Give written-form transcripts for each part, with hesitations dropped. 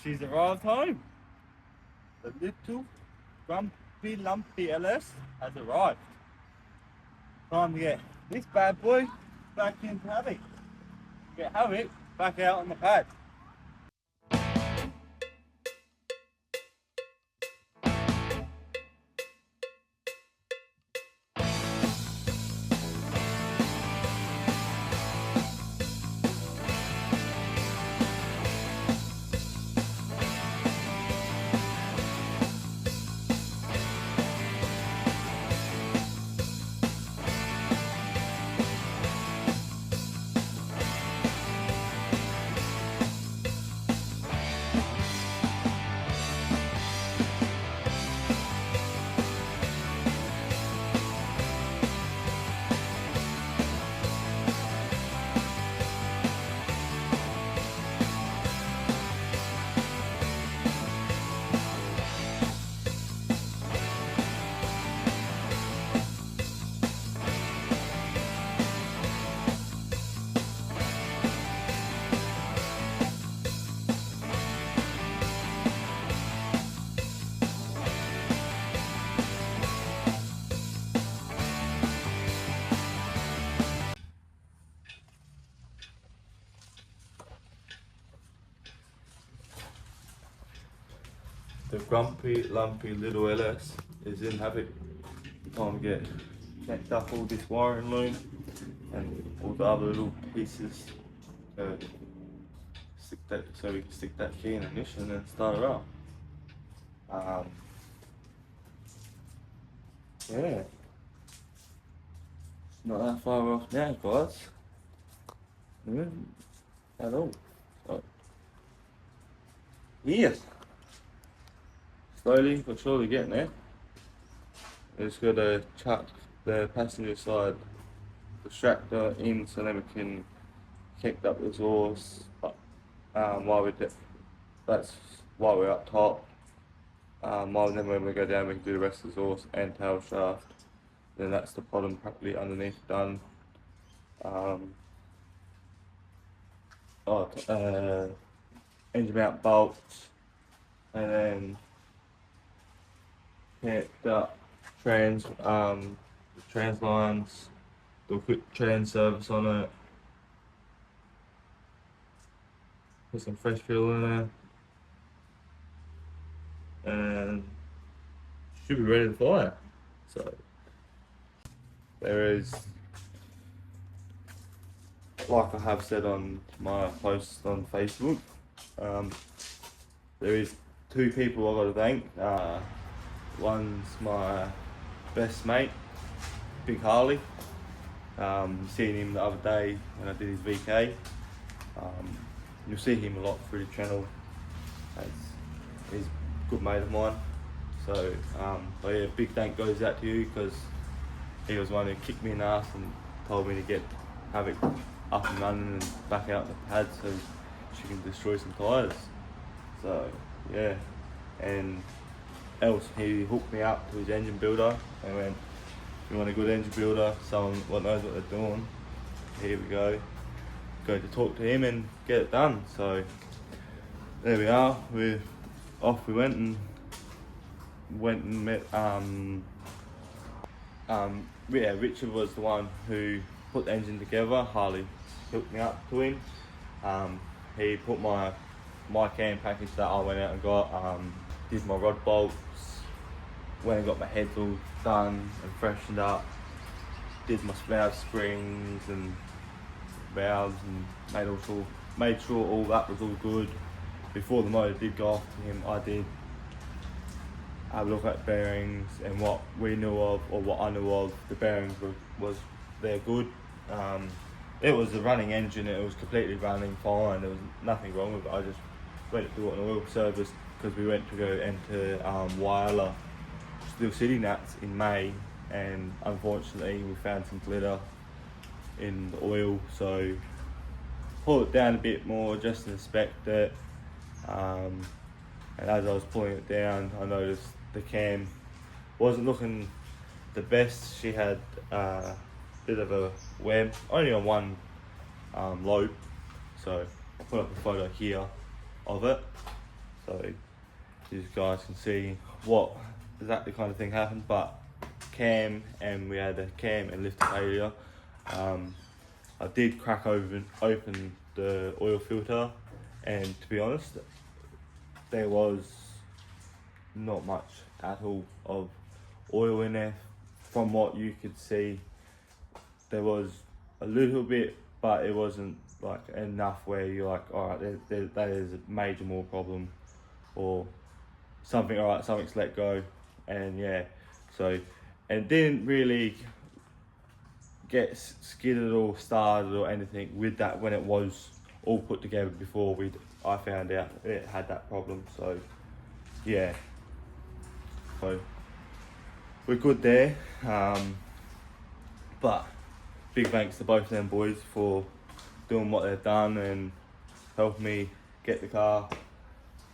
She's arrived home. The little grumpy lumpy LS has arrived. Time to get this bad boy back into Havoc. Get Havoc back out on the pad. The grumpy, lumpy little LS is in Havoc. Time to get connect up all this wiring loom and all the other little pieces to stick that, so we can stick that key in ignition and start it up. Yeah, it's not that far off now, guys. At all. So, yes. Slowly but surely getting there. Just got to chuck the passenger side distractor in so then we can kick up the exhaust that's while we're up top. Then when we go down we can do the rest of the exhaust and tail shaft. Then that's the bottom properly underneath done. Engine mount bolts, and then connect up trans lines, do a quick trans service on it, put some fresh fuel in there, and should be ready to fly. So there is, like I have said on my post on Facebook, there is two people I've got to thank. One's my best mate, Big Harley. Seen him the other day when I did his VK. You'll see him a lot through the channel. He's a good mate of mine. So, but yeah, big thank goes out to you because he was one who kicked me in the ass and told me to get Havoc up and running and back out in the pad so she can destroy some tyres. So yeah, and else he hooked me up to his engine builder and went, if you want a good engine builder, someone what knows what they're doing, here we go. Go to talk to him and get it done. So there we are, we went and met yeah, Richard was the one who put the engine together. Harley hooked me up to him. He put my cam package that I went out and got, did my rod bolts, went and got my heads all done and freshened up, did my valve springs and valves and made sure all that was all good. Before the motor did go off to him, I did have a look at bearings and what we knew of, or what I knew of, the bearings they're good. It was a running engine, it was completely running fine, there was nothing wrong with it. I just went to do an oil service because we went to go into Wyler Steel City Nuts in May, and unfortunately we found some glitter in the oil, so pull it down a bit more just to inspect it. And as I was pulling it down, I noticed the cam wasn't looking the best. She had a bit of a web, only on one lobe, so I'll put up a photo here of it. so you guys can see what exactly kind of thing happened. But we had a cam and lift failure. I did crack open the oil filter, and to be honest, there was not much at all of oil in there. From what you could see, there was a little bit, but it wasn't like enough where you're like, all right, that is a major more problem, or something. All right, something's let go, and yeah, so, and it didn't really get skidded or started or anything with that when it was all put together before I found out it had that problem. So yeah, so we're good there. But big thanks to both of them boys for doing what they've done and helping me get the car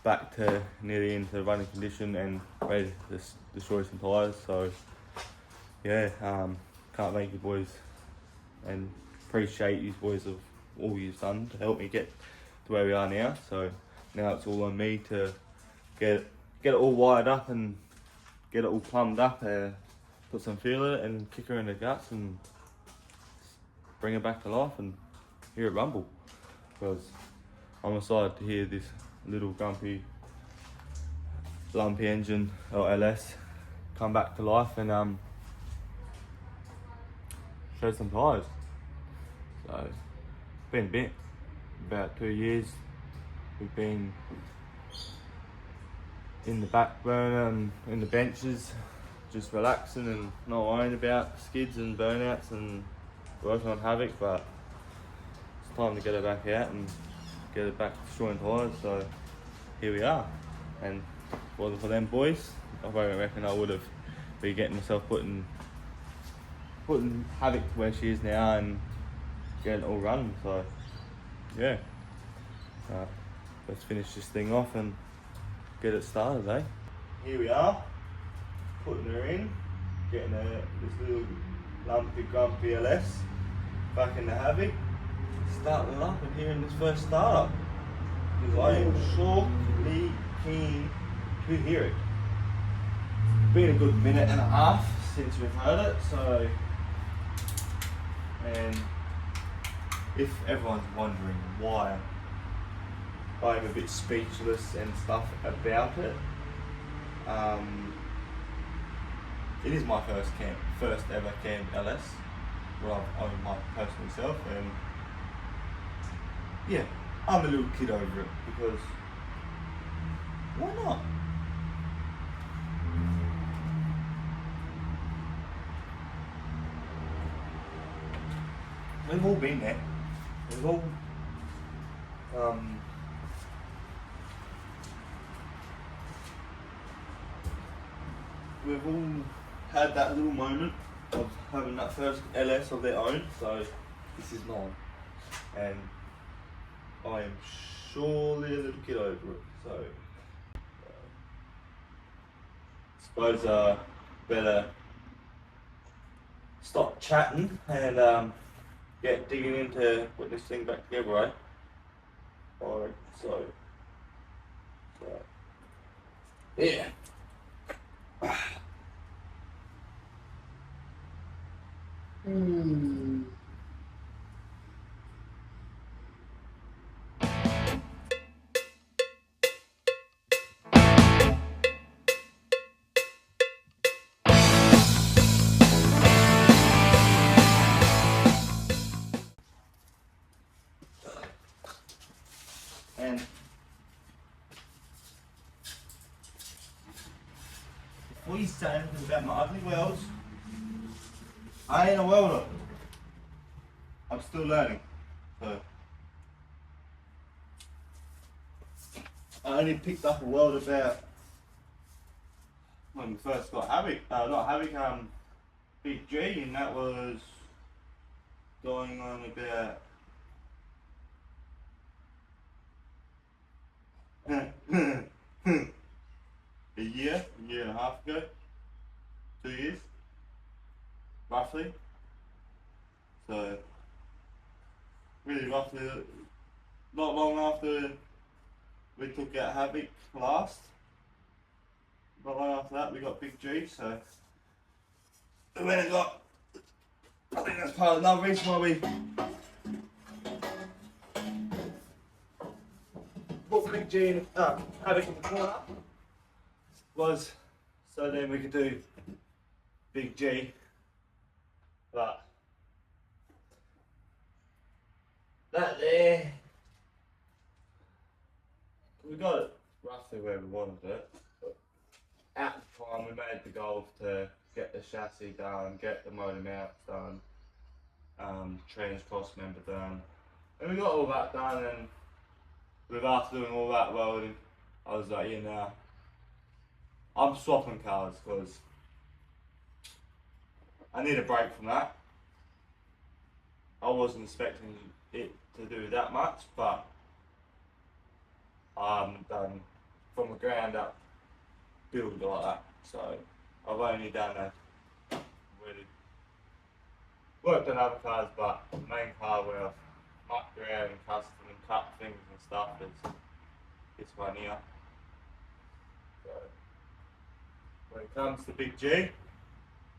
back to nearly into running condition and ready to destroy some tyres. So yeah, can't thank you boys and appreciate you boys of all you've done to help me get to where we are now. So now it's all on me to get it all wired up and get it all plumbed up, put some fuel in it and kick her in the guts and bring her back to life and hear it rumble. Because I'm excited to hear this little grumpy Lumpy engine or LS come back to life and show some tyres. So it's been a bit, about 2 years we've been in the back burner and in the benches, just relaxing and not worrying about skids and burnouts and working on HAVOC, but it's time to get it back out and get it back destroying tyres. So here we are, and if it wasn't for them boys, I reckon I would have been getting myself putting HAVOC to where she is now and getting it all running. So yeah, let's finish this thing off and get it started, eh? Here we are, putting her in, getting this little Lumpy grumpy LS back in the HAVOC, starting it up and hearing this first startup, because I am shortly keen to hear it. It's been a good minute and a half since we've heard it, so, and if everyone's wondering why I'm a bit speechless and stuff about it, it is my first ever cam LS, where I've owned my personal self, and yeah, I'm a little kid over it, because why not? We've all been there. We've all had that little moment of having that first LS of their own, so this is mine. And I am surely a little kid over it, so suppose better stop chatting and get digging into putting this thing back together, right? Alright, so yeah. And before you say anything about my ugly welds, I ain't a welder. I'm still learning. So I only picked up a weld about when we first got HAVOC, not HAVOC, Big G, and that was going on about a year and a half ago, 2 years, roughly. So really roughly, not long after we took out HAVOC last, but right after that we got Big G, so we went and got, I think that's part of another reason why we put Big G in, HAVOC in the corner, was so then we could do Big G, but that there, we got it roughly where we wanted it, but at the time we made the goal to get the chassis done, get the motor mounts done, trans cross member done, and we got all that done, and with after doing all that welding, I was like, you know, I'm swapping cars because I need a break from that. I wasn't expecting it to do that much, but I haven't done from the ground up build like that. So I've only done a really worked on other cars, but the main car where I've mucked around and custom and cut things and stuff is this one here. So when it comes to Big G,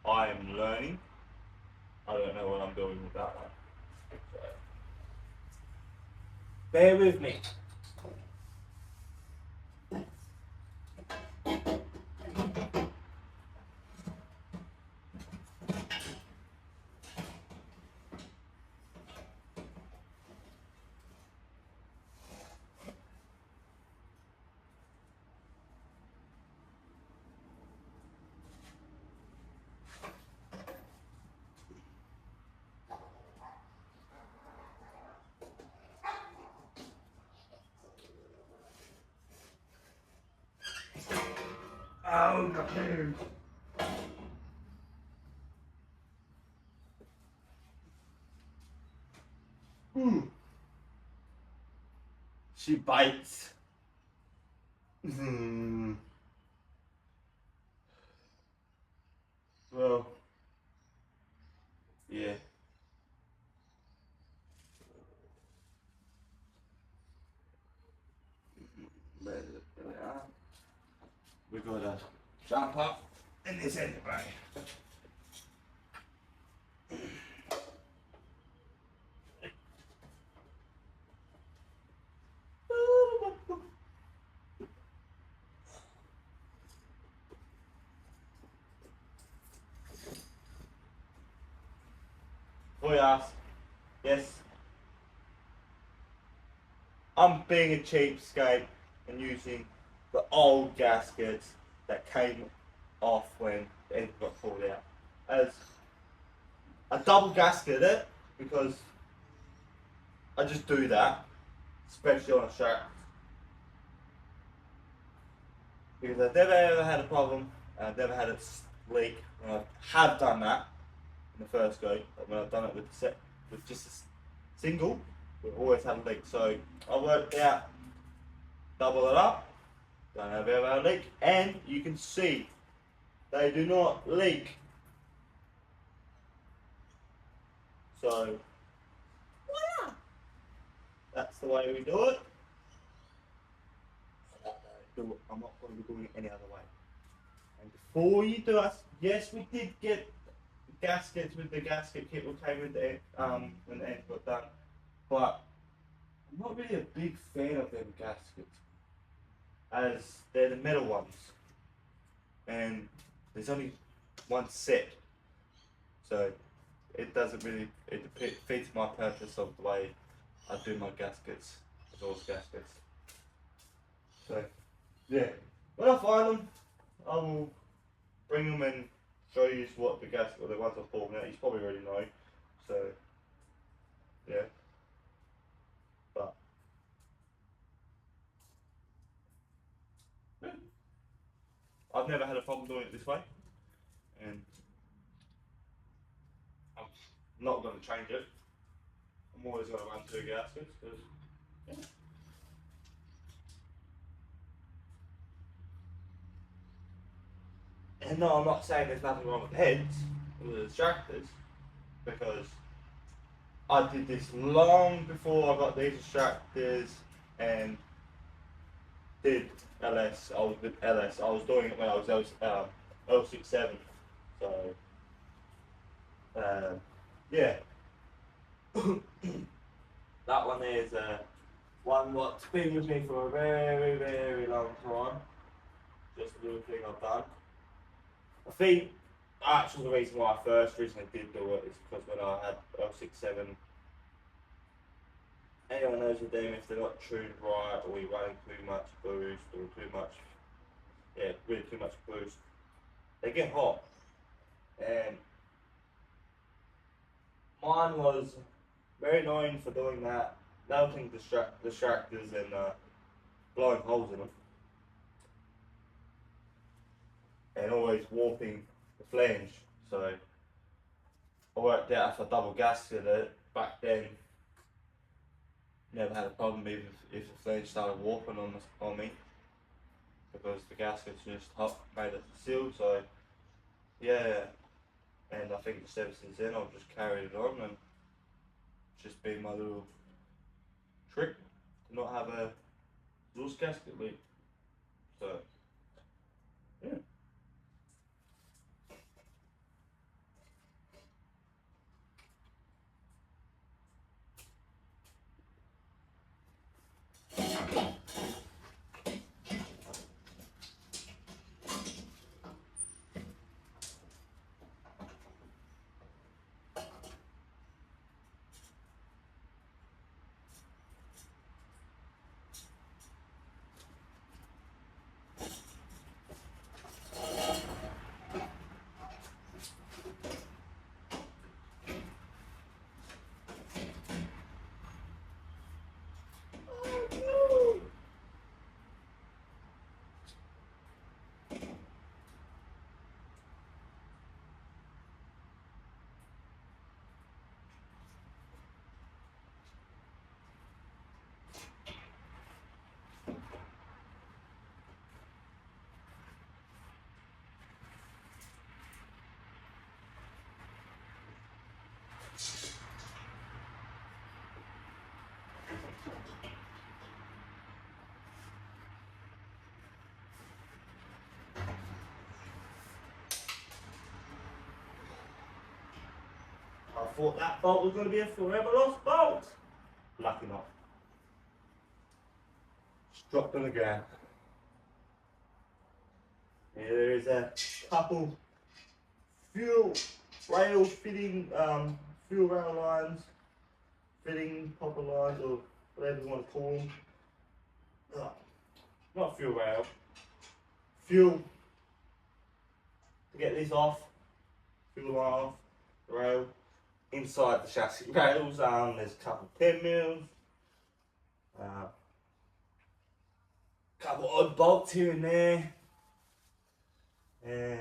I am learning. I don't know what I'm doing with that one. So bear with me. Oh, no. She bites. Well, yeah. There we are. We gotta jump up in this anyway. Boy ass, yes. I'm being a cheapskate and using the old gaskets that came off when the engine got pulled out. As I double gasket it because I just do that, especially on a track. Because I've never ever had a problem, and I've never had a leak. And I have done that in the first go, but when I've done it with just a single, we've always had a leak. So I worked out, double it up, don't have ever had a leak, and you can see they do not leak. So voila! That's the way we do it. I'm not going to be doing it any other way. And before you do us, yes, we did get gaskets with the gasket kit which came with the when the engine got done, but I'm not really a big fan of them gaskets, as they're the metal ones, and there's only one set, so it doesn't really, it defeats my purpose of the way I do my gaskets, exhaust gaskets. So yeah, when I find them, I will bring them and show you what the gasket, or the ones I've pulled out. You probably already know. So yeah, but yeah. I've never had a problem doing it this way, and I'm not going to change it. I'm always going to run 2 gaskets because. Yeah. And no, I'm not saying there's nothing wrong with heads, with the distractors, because I did this long before I got these distractors, and did LS. I was with LS. I was doing it when I was L67. So yeah, that one is one what's been with me for a very, very long time. Just a little thing I've done. I think actually the reason why I first recently did do it is because when I had L67, anyone knows with them, if they're not tuned right, or you're running too much boost, or too much, yeah, really too much boost, they get hot. And mine was very annoying for doing that, melting distractors and blowing holes in them, and always warping the flange. So I worked out if I double gasked it back then, never had a problem even if the flange started warping on me, because the gasket's just hot, made it seal. So yeah, and I think just ever since then I've just carried it on, and it's just been my little trick to not have a loose gasket leak. So yeah. I thought that bolt was going to be a forever lost bolt. Lucky not. Just dropped on the ground. Here there is a couple fuel rail fitting, fuel rail lines, fitting popper lines, or whatever you want to call them. Not fuel rail. Fuel to get this off. Fuel line off the rail. Inside the chassis rails, there's a couple 10 mils, couple odd bolts here and there, and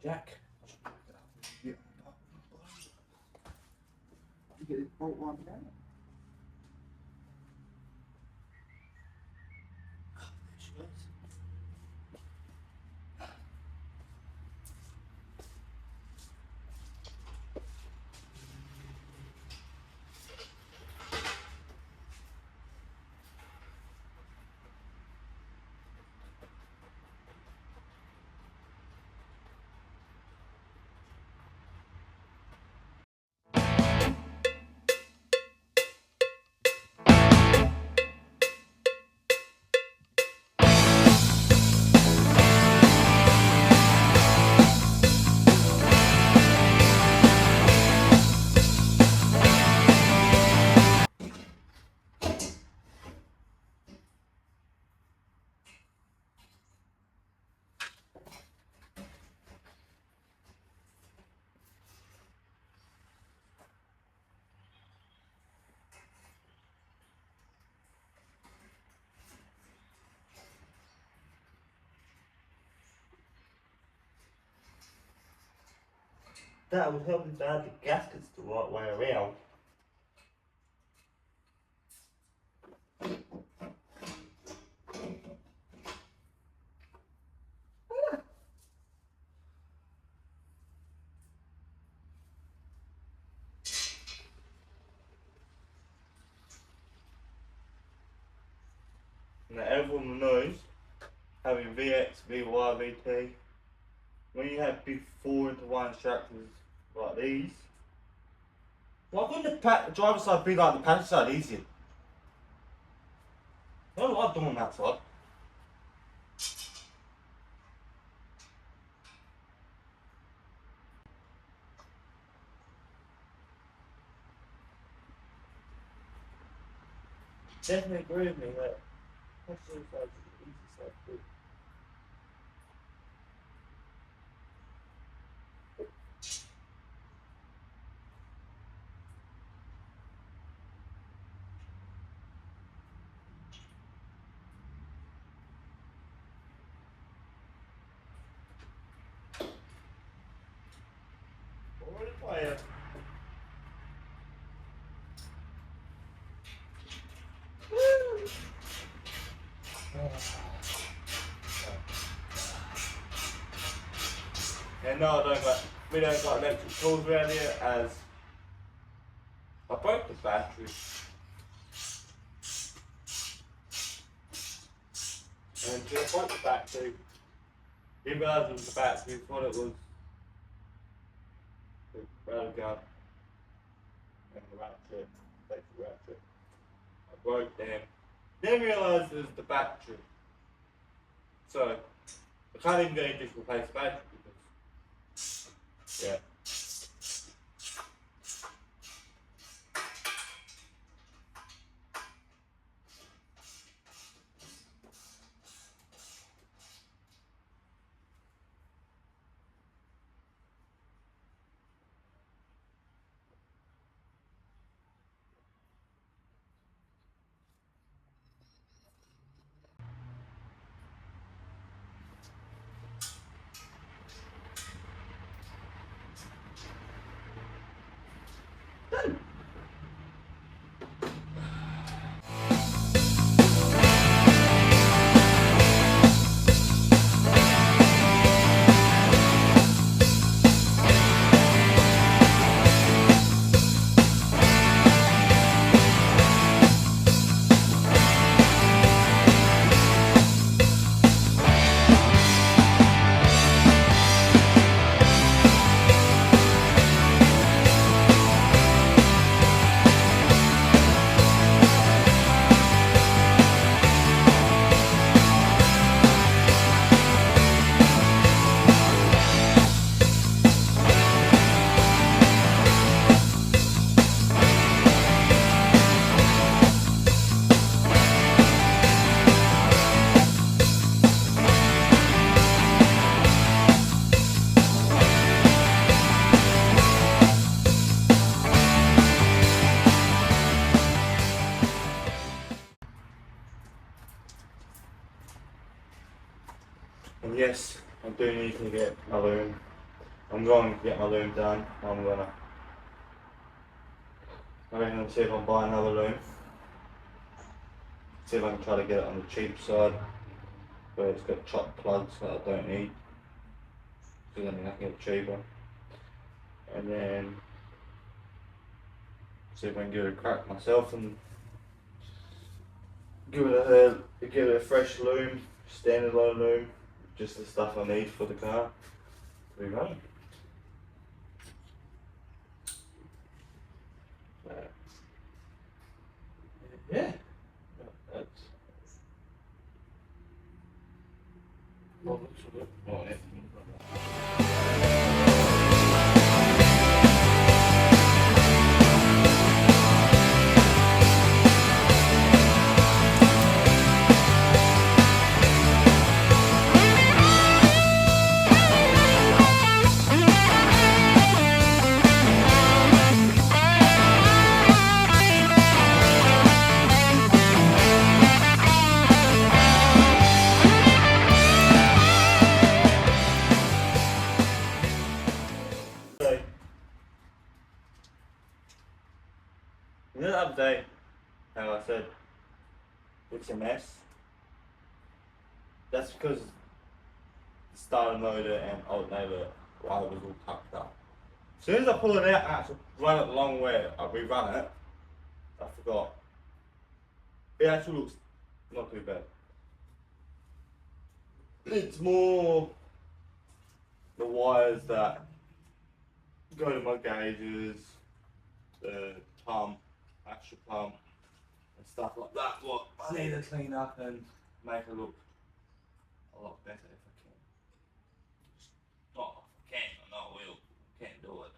jack. Get this bolt one down. That would help if I had the gaskets the right way around. Now everyone knows having VX, VY, VT. When you have big 4-into-1 tractors like these, why couldn't the driver's side be like the passenger side easier? I don't like doing that side. Definitely agree with me that passenger side is the easy side too. Already playing. And no, we don't got electric tools around here as I broke the battery. And to I broke the battery, didn't realise it was the battery, thought it was the rail gun and the ratchet, electric ratchet. I broke them. Then realised it was the battery. So I can't even go in just replace the battery because yeah. And yes, I do need to get my loom. I'm going to get my loom done. I reckon I'll see if I can buy another loom. See if I can try to get it on the cheap side, where it's got chopped plugs that I don't need. Because then I can get it cheaper. And then see if I can give it a crack myself and give it a fresh loom, standard load loom. Just the stuff I need for the car to be running. Yeah, that's what looks good. Oh, yeah. You know the other day, how I said it's a mess? That's because the starter motor and alternator wire was all tucked up. As soon as I pull it out and actually run it the long way, I rerun it, I forgot. It actually looks not too bad. It's more the wires that go to my gauges, the pump, actual pump, and stuff like that. What I need to clean up and make it look a lot better if I can. Not if I can, I know I will. Can't do it.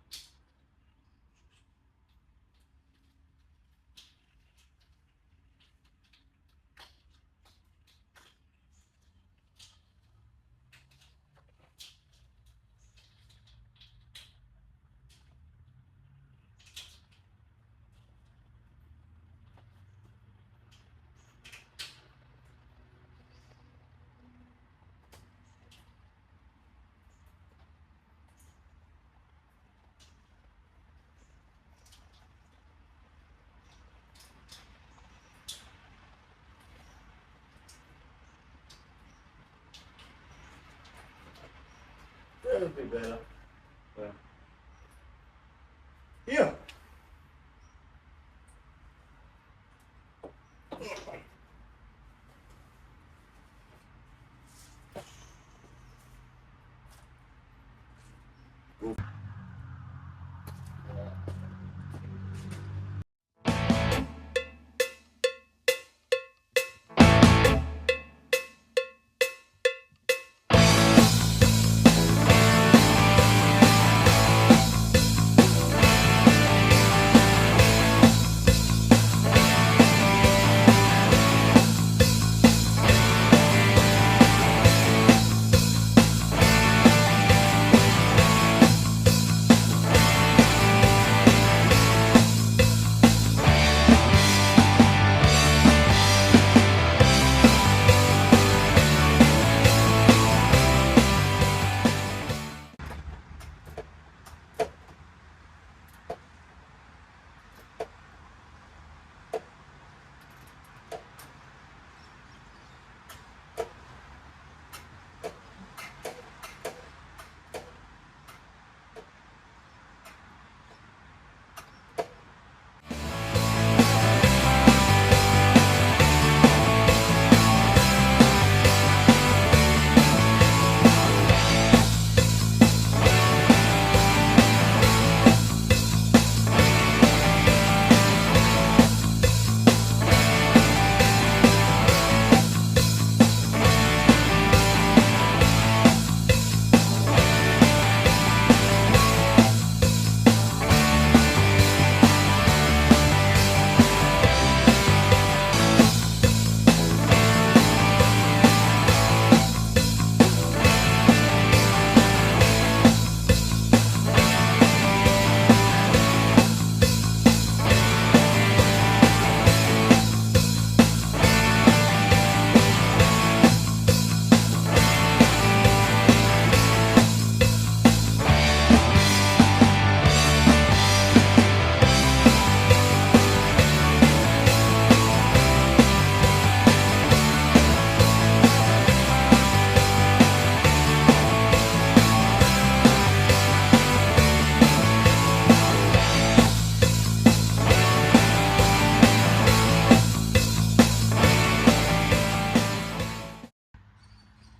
That'll be better. Yeah. Yeah.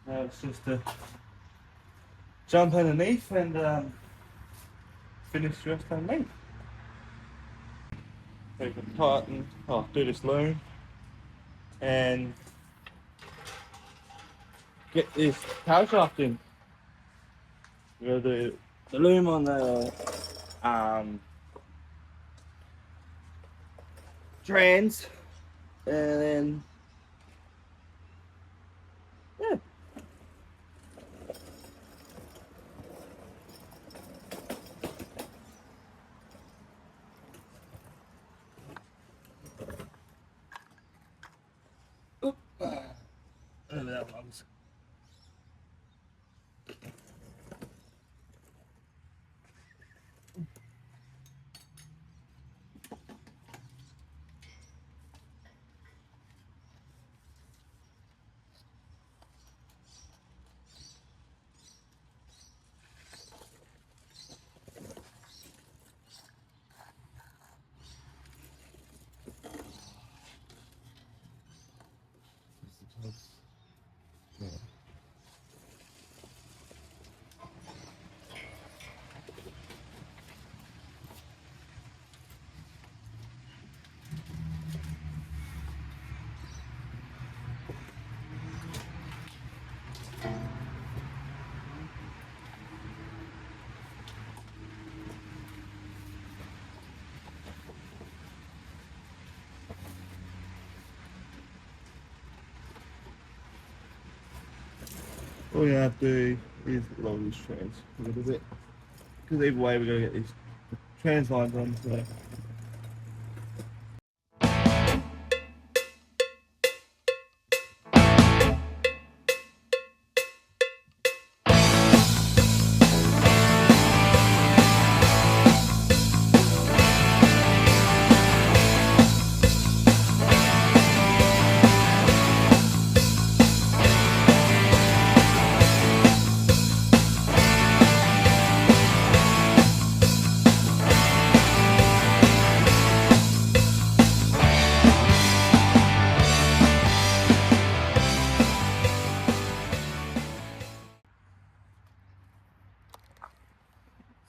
Now it's just to jump underneath and finish the rest underneath. So you can tighten, do this loom and get this power shaft in. We're gonna do the loom on the strands and then yeah. Oop. Over that one's. Yeah. all you have to do is lower these trans a little bit. Because either way we're going to get these trans lines on. So.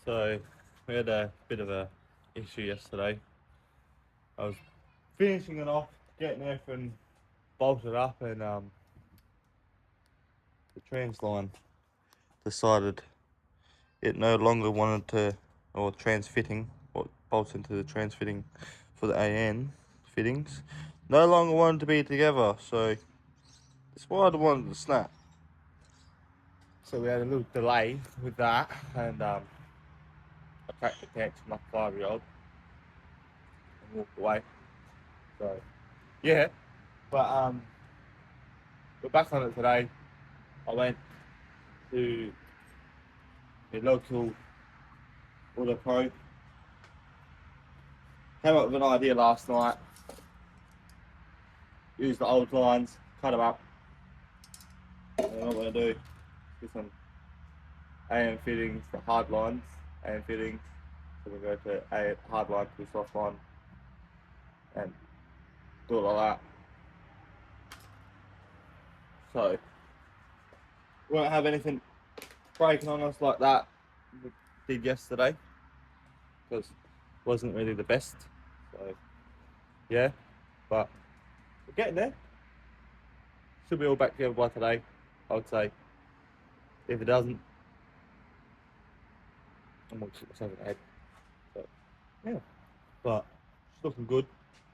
So we had a bit of a issue yesterday. I was finishing it off, getting everything bolted up, and the trans line decided it no longer wanted to, or trans fitting, what bolts into the trans fitting for the AN fittings, no longer wanted to be together. So that's why I wanted to snap. So we had a little delay with that, and I cracked the pants to my 5-year-old and walked away. So yeah, but we're back on it today. I went to the local Auto Pro. Came up with an idea last night. Used the old lines, cut them up. And what I'm going to do is get some AM fittings for hard lines, AM fittings. So we'll go to a hard line to a soft line and do it like that. So we won't have anything breaking on us like that we did yesterday, because it wasn't really the best. So yeah, but we're getting there. Should be all back together by today, I would say. If it doesn't, I'm gonna shoot myself in the head. So yeah, but it's looking good,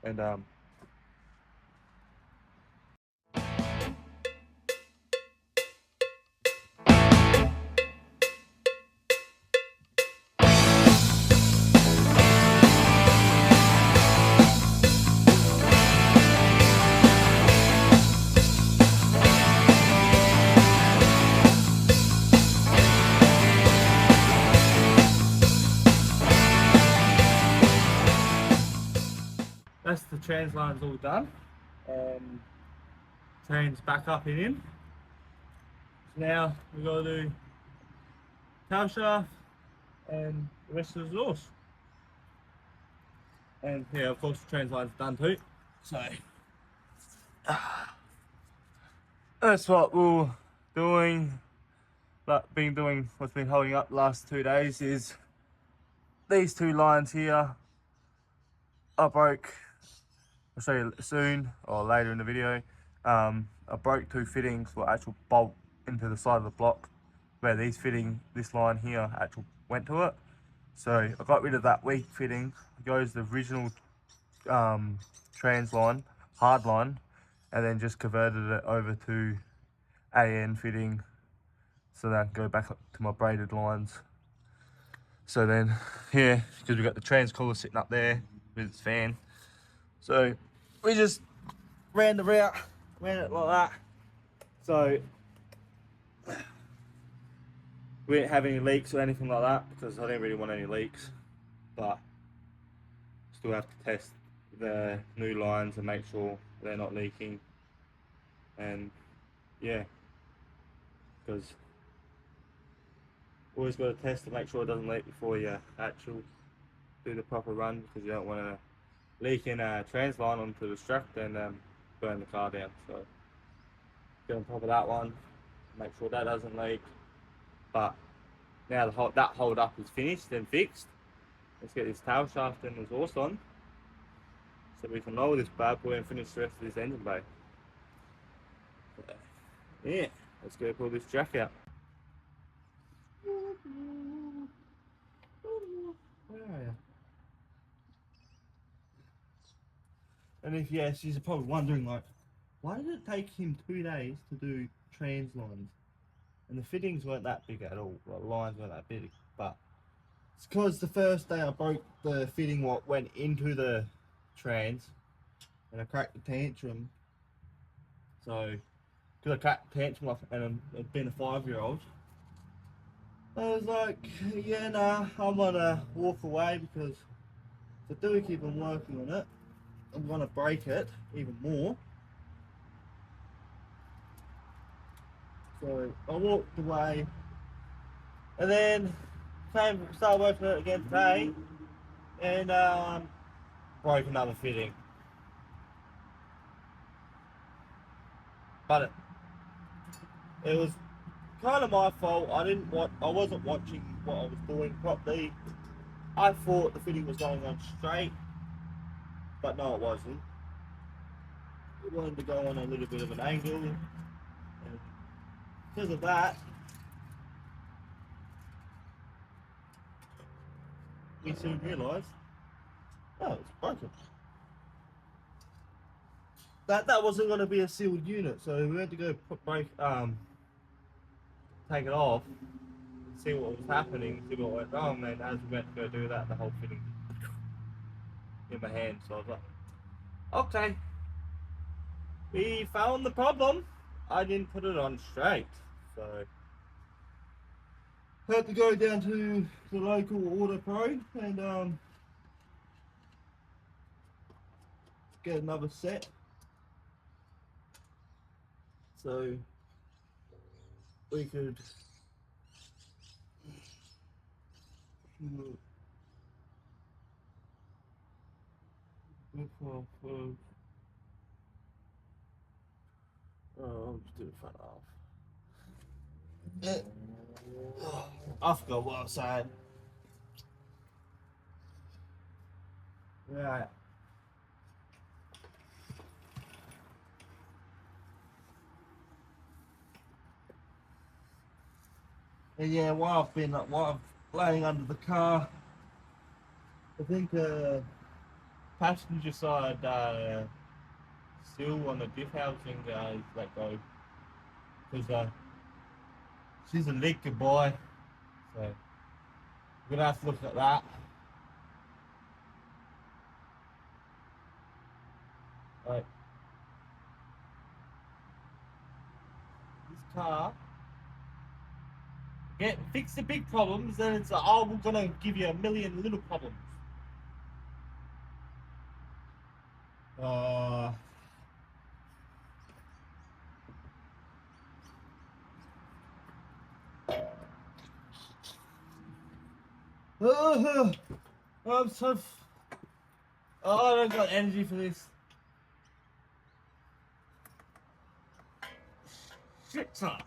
and that's the trans lines all done, and trans back up and in. So now we've got to do tail shaft and the rest of the exhaust. And yeah, of course the trans line's done too. So that's what we're doing. But been doing, what's been holding up the last 2 days is these two lines here. I broke, I'll show you soon or later in the video. I broke two fittings for actual bolt into the side of the block where this line here actually went to it. So I got rid of that weak fitting. It goes the original trans line, hard line, and then just converted it over to AN fitting, so that I can go back up to my braided lines. So then, yeah, because we've got the trans cooler sitting up there with its fan. So we just ran the route, ran it like that. So we didn't have any leaks or anything like that, because I didn't really want any leaks. But still have to test the new lines and make sure they're not leaking. And yeah, because always got to test to make sure it doesn't leak before you actually do the proper run, because you don't want to leak in a trans line onto the strap and burn the car down. So get on top of that one, make sure that doesn't leak. But now that hold up is finished and fixed, let's get this tail shaft and exhaust on, so we can lower this bad boy and finish the rest of this engine bay. Yeah, let's go pull this jack out. Where are you? And if yes, you're probably wondering, like, why did it take him 2 days to do trans lines and the fittings weren't that big at all. The lines weren't that big, but it's because the first day I broke the fitting what went into the trans, and I cracked the tantrum. So, because I cracked the tantrum and I've been a 5-year-old, I was like, yeah, nah, I'm gonna walk away because if I do keep on working on it, I'm gonna break it even more. So I walked away, and then started working on it again today, and broke another fitting. But it was kind of my fault. I wasn't watching what I was doing properly. I thought the fitting was going on straight, but no, it wasn't. It wanted to go on a little bit of an angle, and because of that, we soon realised, oh, it's broken. That wasn't going to be a sealed unit, so we had to go take it off, see what was happening, see what went wrong, and as we went to go do that, the whole fitting in my hand. So I was like, okay, we found the problem. I didn't put it on straight, so I had to go down to the local Auto Pro and get another set. So we could I'll just do the front half. I forgot what I was saying. Right. And yeah, while I'm laying under the car, I think passenger side still on the diff housing let go because she's a liquor boy, so we're gonna have to look at that. Like this car, fix the big problems, then it's like, oh, we're gonna give you a million little problems. I'm so. I don't got energy for this. Shit, son.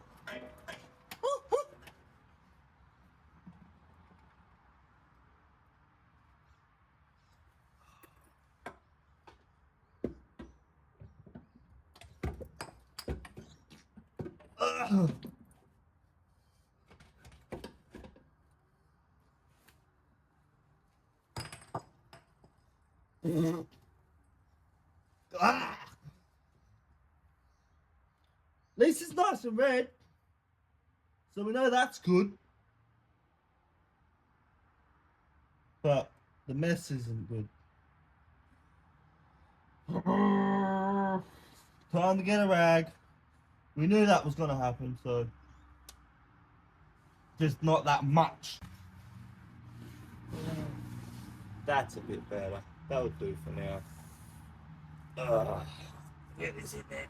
At least it's nice and red, so we know that's good. But the mess isn't good. Time to get a rag. We knew that was gonna happen, so just not that much. That's a bit better. That'll do for now. Get this in there.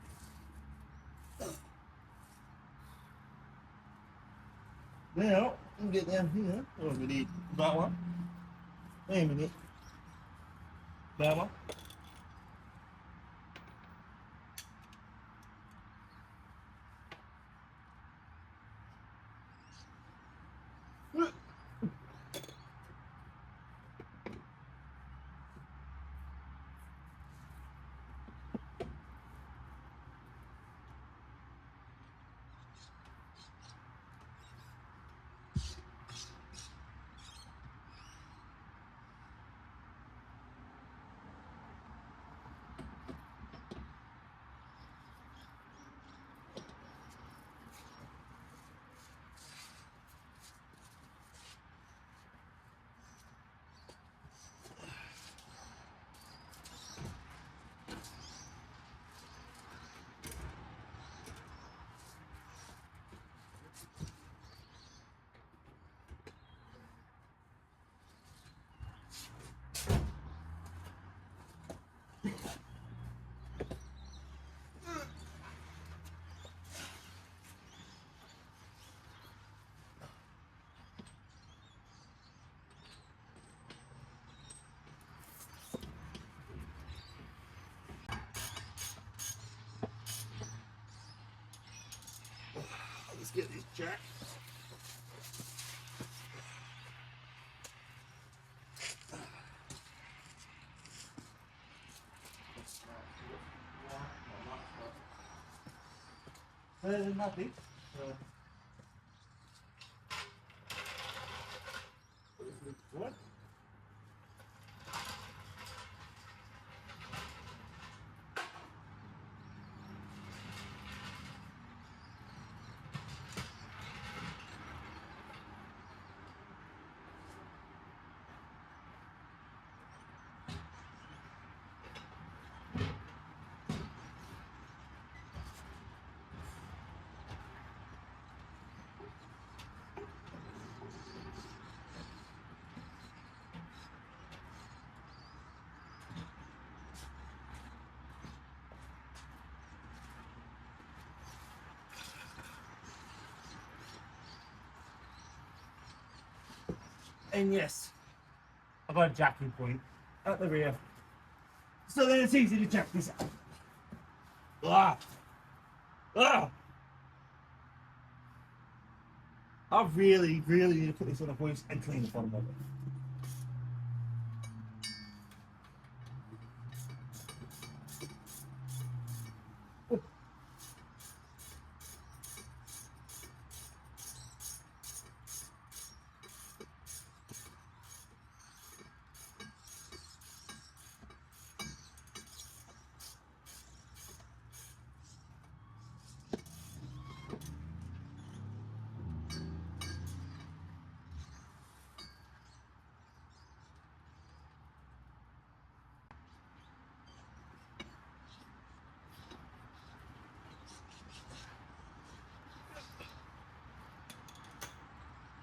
Now, we can get down here. Oh, we need that one. Wait a minute. That one. get this jack. Nothing. What? And yes, I've got a jacking point at the rear, so then it's easy to jack this up. Ah! Ah! I really need to put this on a hoist and clean the bottom of it.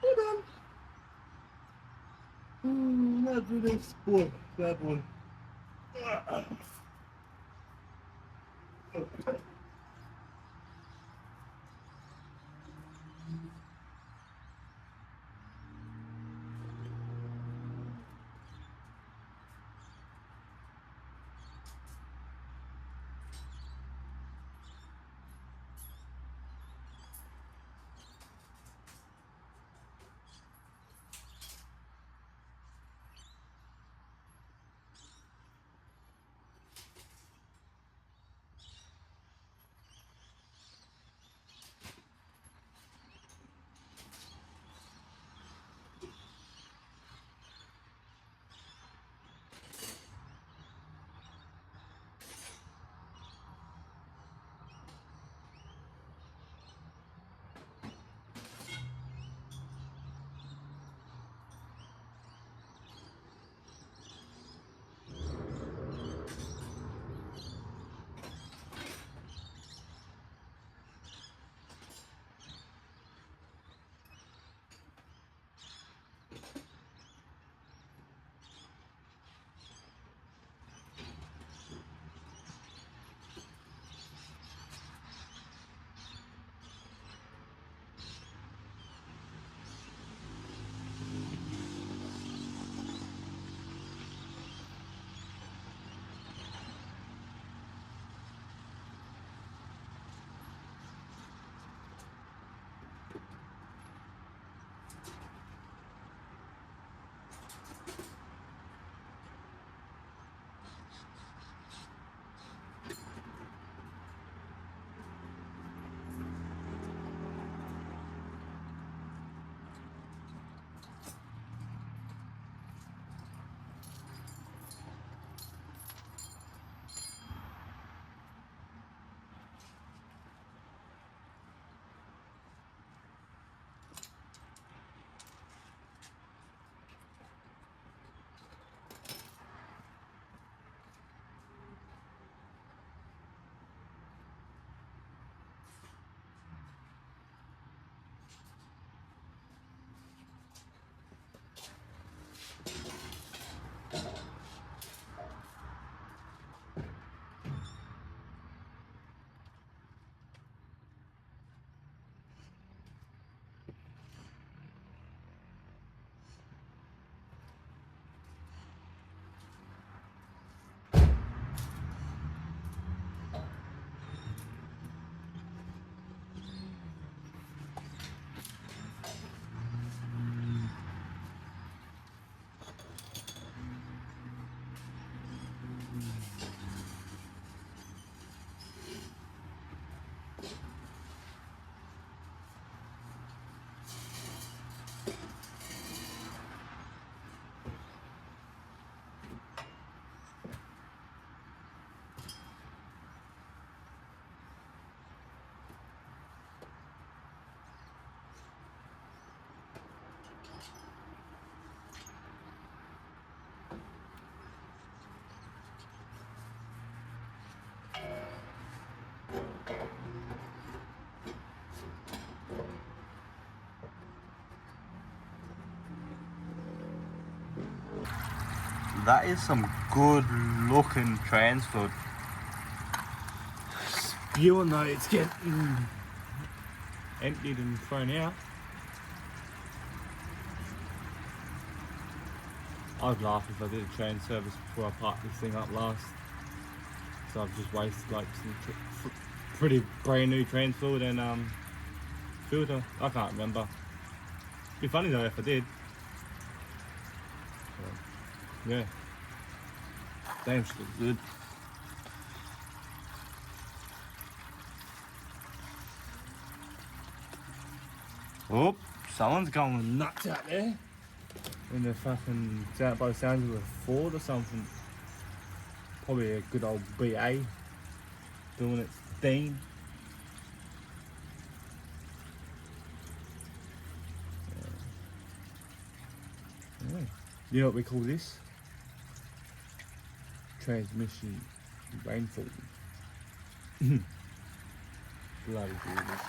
We're done. Now do this boy, bad boy. That is some good looking trans fluid. Spewing though, it's getting emptied and thrown out. I'd laugh if I did a trans service before I parked this thing up last. So I've just wasted like some pretty brand new trans fluid and filter. I can't remember. Be funny though if I did. So, yeah. Damn, she looks good. Oh, someone's going nuts out there. In the fucking, by the sounds of a Ford or something. Probably a good old BA doing its thing. Yeah. You know what we call this? Transmission rainfall. Bloody Jesus.